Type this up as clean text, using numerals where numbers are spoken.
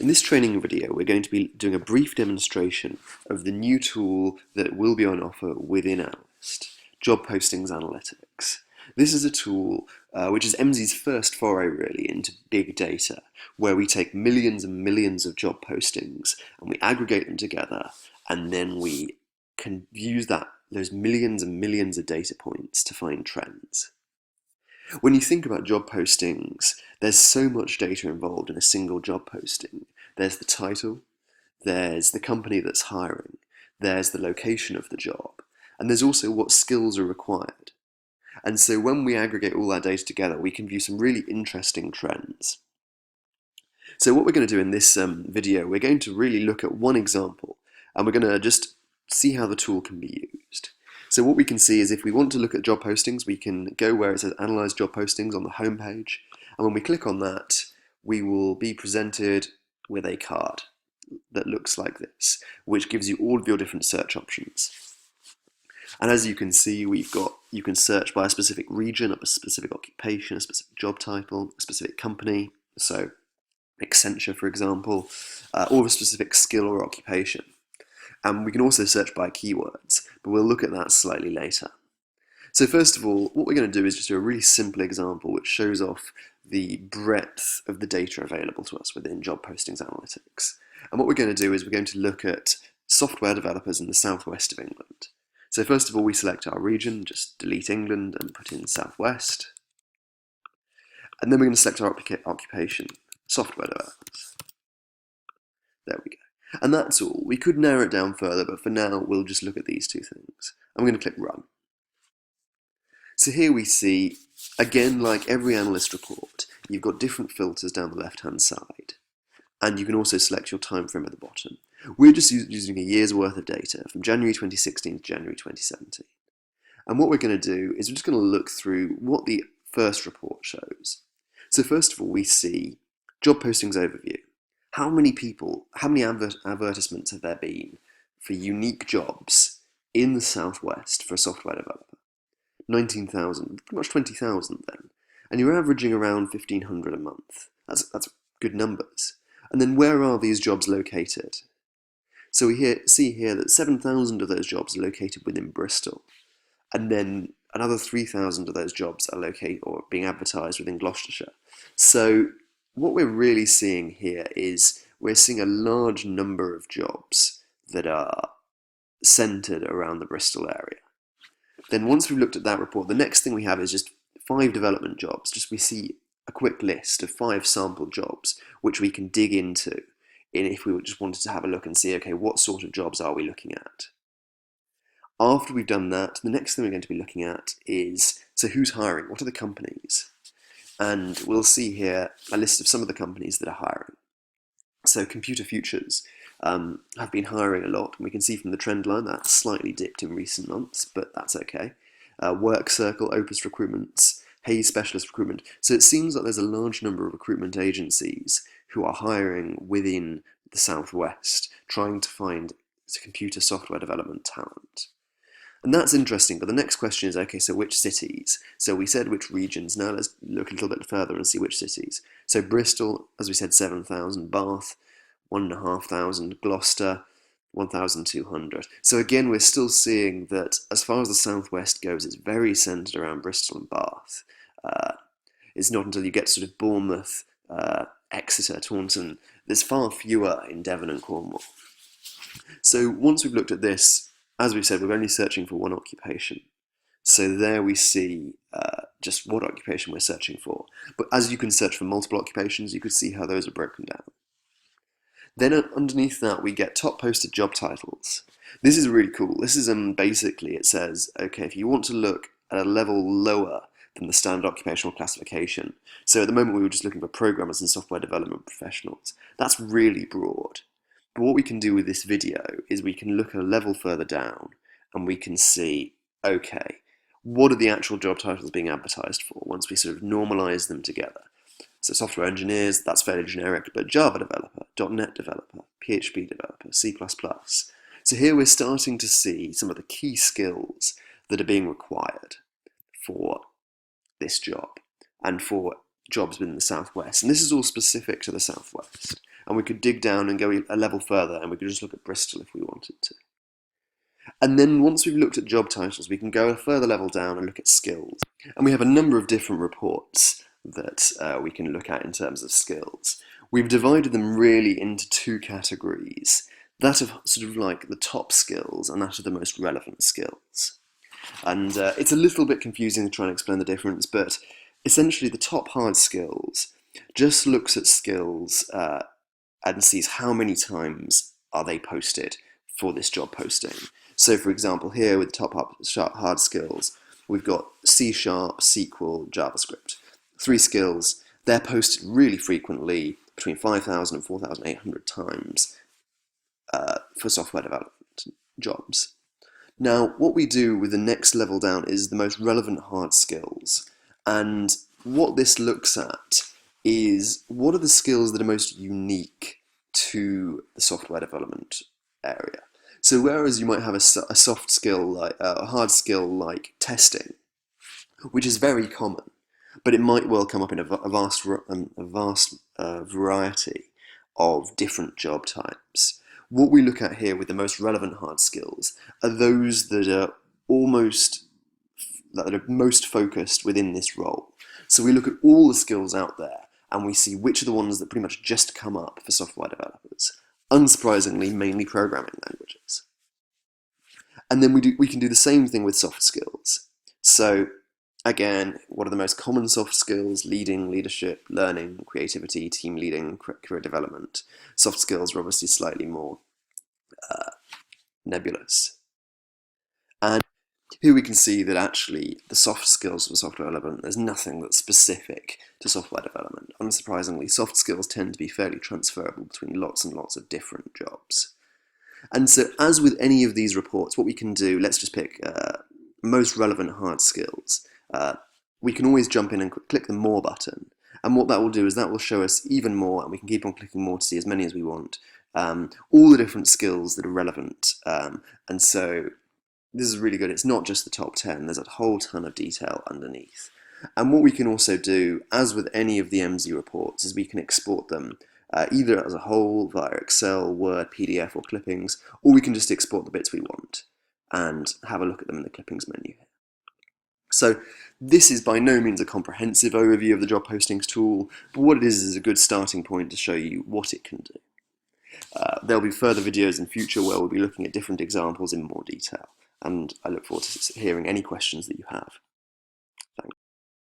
In this training video, we're going to be doing a brief demonstration of the new tool that will be on offer within Analyst, Job Postings Analytics. This is a tool which is Emsi's first foray really into big data, where we take millions and millions of job postings and we aggregate them together, and then we can use those millions and millions of data points to find trends. When you think about job postings, there's so much data involved in a single job posting. There's the title, there's the company that's hiring, there's the location of the job, and there's also what skills are required. And so when we aggregate all that data together, we can view some really interesting trends. So what we're going to do in this video, we're going to really look at one example, and we're going to just see how the tool can be used. So what we can see is if we want to look at job postings, we can go where it says Analyze Job Postings on the home page. And when we click on that, we will be presented with a card that looks like this, which gives you all of your different search options. And as you can see, you can search by a specific region, a specific occupation, a specific job title, a specific company. So Accenture, for example, or a specific skill or occupation. And we can also search by keywords, but we'll look at that slightly later. So first of all, what we're going to do is just do a really simple example which shows off the breadth of the data available to us within Job Postings Analytics. And what we're going to do is we're going to look at software developers in the southwest of England. So first of all, we select our region, just delete England and put in southwest. And then we're going to select our occupation, software developers. There we go. And that's all. We could narrow it down further, but for now we'll just look at these two things. I'm going to click Run. So here we see, again, like every analyst report, you've got different filters down the left-hand side. And you can also select your time frame at the bottom. We're just using a year's worth of data from January 2016 to January 2017. And what we're going to do is we're just going to look through what the first report shows. So first of all, we see Job Postings Overview. How many advertisements have there been for unique jobs in the southwest for a software developer? 19,000, pretty much 20,000 then. And you're averaging around 1,500 a month. That's good numbers. And then where are these jobs located? So we see here that 7,000 of those jobs are located within Bristol. And then another 3,000 of those jobs are located or being advertised within Gloucestershire. So what we're really seeing here is we're seeing a large number of jobs that are centred around the Bristol area. Then once we've looked at that report, the next thing we have is just 5 development jobs. We see a quick list of 5 sample jobs which we can dig into if we just wanted to have a look and see, okay, what sort of jobs are we looking at? After we've done that, the next thing we're going to be looking at is, so who's hiring? What are the companies? And we'll see here a list of some of the companies that are hiring. So Computer Futures have been hiring a lot, and we can see from the trend line that's slightly dipped in recent months, but that's okay. Work Circle, Opus Recruitments, Hayes Specialist Recruitment. So it seems like there's a large number of recruitment agencies who are hiring within the southwest, trying to find computer software development talent. And that's interesting, but the next question is, okay, so which cities? So we said which regions. Now let's look a little bit further and see which cities. So Bristol, as we said, 7,000. Bath, 1,500. Gloucester, 1,200. So again, we're still seeing that as far as the southwest goes, it's very centred around Bristol and Bath. It's not until you get sort of Bournemouth, Exeter, Taunton, there's far fewer in Devon and Cornwall. So once we've looked at this, as we've said, we're only searching for one occupation. So there we see just what occupation we're searching for. But as you can search for multiple occupations, you could see how those are broken down. Then underneath that, we get top posted job titles. This is really cool. This is basically, it says, okay, if you want to look at a level lower than the standard occupational classification. So at the moment, we were just looking for programmers and software development professionals. That's really broad. But what we can do with this video is we can look a level further down and we can see, okay, what are the actual job titles being advertised for once we sort of normalize them together? So software engineers, that's fairly generic, but Java developer, .NET developer, PHP developer, C++. So here we're starting to see some of the key skills that are being required for this job and for jobs within the southwest. And this is all specific to the southwest. and we could dig down and go a level further, and we could just look at Bristol if we wanted to. And then once we've looked at job titles, we can go a further level down and look at skills. And we have a number of different reports that we can look at in terms of skills. We've divided them really into two categories, that of sort of like the top skills and that of the most relevant skills. And it's a little bit confusing to try and explain the difference, but essentially the top hard skills just looks at skills and sees how many times are they posted for this job posting. So for example, here with the top hard skills, we've got C#, SQL, JavaScript. 3 skills, they're posted really frequently, between 5,000 and 4,800 times for software development jobs. Now, what we do with the next level down is the most relevant hard skills. And what this looks at is what are the skills that are most unique to the software development area. So whereas you might have a soft skill, like a hard skill like testing, which is very common, but it might well come up in a vast variety of different job types. What we look at here with the most relevant hard skills are those that are most focused within this role. So we look at all the skills out there and we see which are the ones that pretty much just come up for software developers. Unsurprisingly, mainly programming languages. And then we can do the same thing with soft skills. So again, what are the most common soft skills? Leading, leadership, learning, creativity, team leading, career development. Soft skills are obviously slightly more nebulous. And here we can see that actually the soft skills for software development, there's nothing that's specific to software development. Unsurprisingly, soft skills tend to be fairly transferable between lots and lots of different jobs. And so as with any of these reports, what we can do, let's just pick most relevant hard skills. We can always jump in and click the More button. And what that will do is that will show us even more, and we can keep on clicking more to see as many as we want, all the different skills that are relevant. And so this is really good. It's not just the top 10. There's a whole ton of detail underneath. And what we can also do, as with any of the Emsi reports, is we can export them either as a whole via Excel, Word, PDF, or clippings, or we can just export the bits we want and have a look at them in the clippings menu here. So this is by no means a comprehensive overview of the job postings tool, but what it is a good starting point to show you what it can do. There'll be further videos in future where we'll be looking at different examples in more detail, and I look forward to hearing any questions that you have.